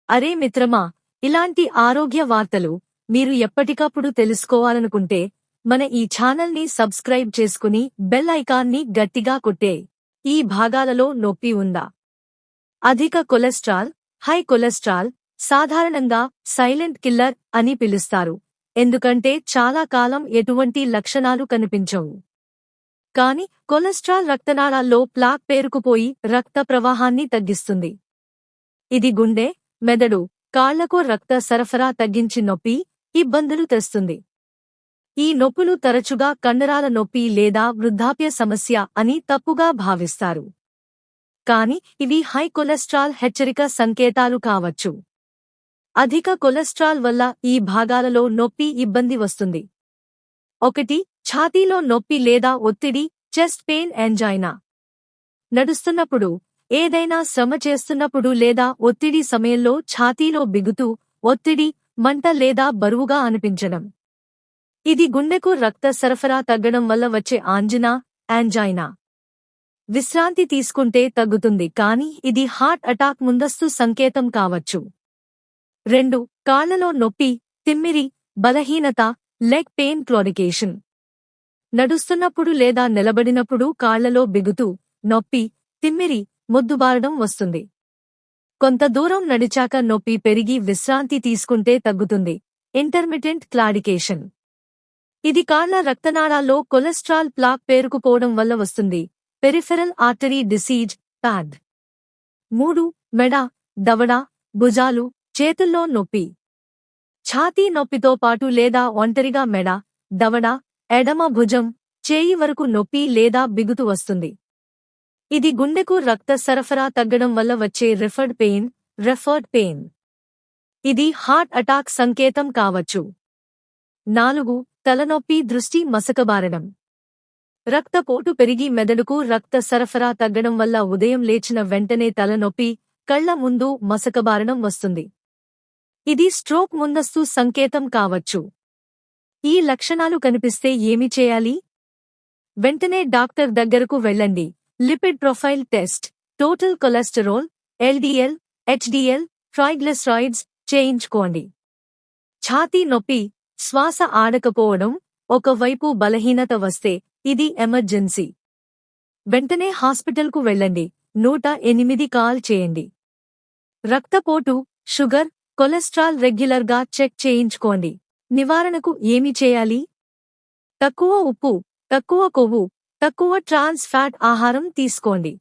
అరే మిత్రమా, ఇలాంటి ఆరోగ్య వార్తలు మీరు ఎప్పటికప్పుడు తెలుసుకోవాలనుకుంటే మన ఈ ఛానల్ని సబ్స్క్రైబ్ చేసుకుని బెల్ ఐకాన్ని గట్టిగా కొట్టే. ఈ భాగాలలో నొప్పి ఉందా? అధిక కొలెస్ట్రాల్, హై కొలెస్ట్రాల్ సాధారణంగా సైలెంట్ కిల్లర్ అని పిలుస్తారు, ఎందుకంటే చాలా కాలం ఎటువంటి లక్షణాలు కనిపించవు. కాని కొలెస్ట్రాల్ రక్తనాళాల్లో ప్లాక్ పేరుకుపోయి రక్త ప్రవాహాన్ని తగ్గిస్తుంది. ఇది గుండె, మెదడు, కాళ్లకు రక్త సరఫరా తగ్గించి నొప్పి, ఇబ్బందులు తెస్తుంది. ఈ నొప్పులు తరచుగా కండరాల నొప్పి లేదా వృద్ధాప్య సమస్య అని తప్పుగా భావిస్తారు. కాని ఇవి హై కొలెస్ట్రాల్ హెచ్చరిక సంకేతాలు కావచ్చు. అధిక కొలెస్ట్రాల్ వల్ల ఈ భాగాలలో నొప్పి, ఇబ్బంది వస్తుంది. 1. ఛాతీలో నొప్పి లేదా ఒత్తిడి, చెస్ట్ పెయిన్, యాంజైనా. నడుస్తున్నప్పుడు, ఏదైనా శ్రమ చేస్తున్నప్పుడు లేదా ఒత్తిడి సమయంలో ఛాతీలో బిగుతు, ఒత్తిడి, మంట లేదా బరువుగా అనిపించడం. ఇది గుండెకు రక్త సరఫరా తగ్గడం వల్ల వచ్చే ఆంజినా, యాంజైనా. విశ్రాంతి తీసుకుంటే తగ్గుతుంది, కానీ ఇది హార్ట్ అటాక్ ముందస్తు సంకేతం కావచ్చు. 2. కాళ్లలో నొప్పి, తిమ్మిరి, బలహీనత, లెగ్ పెయిన్, క్లాడికేషన్. నడుస్తున్నప్పుడు లేదా నిలబడినప్పుడు కాళ్లలో బిగుతు, నొప్పి, తిమ్మిరి, మొద్దుబారడం వస్తుంది. కొంత దూరం నడిచాక నొప్పి పెరిగి విశ్రాంతి తీసుకుంటే తగ్గుతుంది. Intermittent claudication. ఇది కాళ్ల రక్తనాళాల్లో కొలెస్ట్రాల్ ప్లాక్ పేరుకుపోవడం వల్ల వస్తుంది. Peripheral artery disease, pad. 3. మెడ, దవడ, భుజాలు, చేతుల్లో నొప్పి. ఛాతీ నొప్పితో పాటు లేదా ఒంటరిగా మెడ, దవడ, ఎడమ భుజం, చేయి వరకు నొప్పి లేదా బిగుతు వస్తుంది. ఇది గుండెకు రక్త సరఫరా తగ్గడం వల్ల వచ్చే రెఫర్డ్ పెయిన్. ఇది హార్ట్ అటాక్ సంకేతం కావచ్చు. 4. తలనొప్పి, దృష్టి మసకబారడం. రక్తపోటు పెరిగి మెదడుకు రక్త సరఫరా తగ్గడం వల్ల ఉదయం లేచిన వెంటనే తలనొప్పి, కళ్ల ముందు మసకబారడం వస్తుంది. ఇది స్ట్రోక్ ముందస్తు సంకేతం కావచ్చు. ఈ లక్షణాలు కనిపిస్తే ఏమి చేయాలి? వెంటనే డాక్టర్ దగ్గరకు వెళ్ళండి. Lipid profile test, total cholesterol, LDL, HDL, triglycerides చేయించుకోండి. ఛాతీ నొప్పి, శ్వాస ఆడకపోవడం, ఒకవైపు బలహీనత వస్తే ఇది ఎమర్జెన్సీ. వెంటనే హాస్పిటల్కు వెళ్ళండి. 108 కాల్ చేయండి. రక్తపోటు, షుగర్, కొలెస్ట్రాల్ రెగ్యులర్గా చెక్ చేయించుకోండి. నివారణకు ఏమి చేయాలి? తక్కువ ఉప్పు, తక్కువ కొవ్వు, తక్కువ ట్రాన్స్ ఫ్యాట్ ఆహారం తీసుకోండి.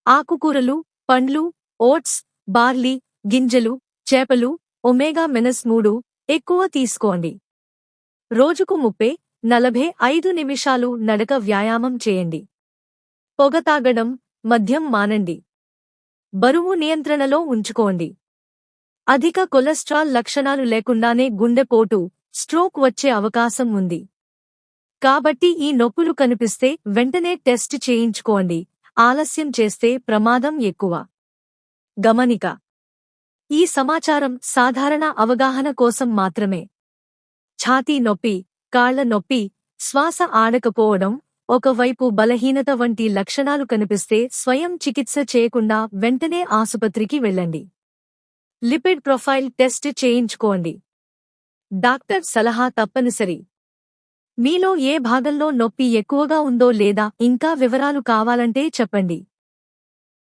ఆకుకూరలు, పండ్లు, ఓట్స్, బార్లీ, గింజలు, చేపలు, ఒమేగా-3 ఎక్కువ తీసుకోండి. రోజుకు 30-45 నిమిషాలు నడక వ్యాయామం చేయండి. పొగ తాగడం, మద్యం మానండి. బరువు నియంత్రణలో ఉంచుకోండి. అధిక కొలెస్ట్రాల్ లక్షణాలు లేకుండానే గుండెపోటు, స్ట్రోక్ వచ్చే అవకాశం ఉంది. కాబట్టి ఈ నొప్పులు కనిపిస్తే వెంటనే టెస్ట్ చేయించుకోండి. ఆలస్యం చేస్తే ప్రమాదం ఎక్కువ. గమనిక: ఈ సమాచారం సాధారణ అవగాహన కోసం మాత్రమే. ఛాతీ నొప్పి, కాళ్ల నొప్పి, శ్వాస ఆడకపోవడం, ఒకవైపు బలహీనత వంటి లక్షణాలు కనిపిస్తే స్వయం చికిత్స చేయకుండా వెంటనే ఆసుపత్రికి వెళ్ళండి. లిపిడ్ ప్రొఫైల్ టెస్ట్ చేయించుకోండి. డాక్టర్ సలహా తప్పనిసరి. మీలో ఏ భాగంలో నొప్పి ఎక్కువగా ఉందో లేదా ఇంకా వివరాలు కావాలంటే చెప్పండి.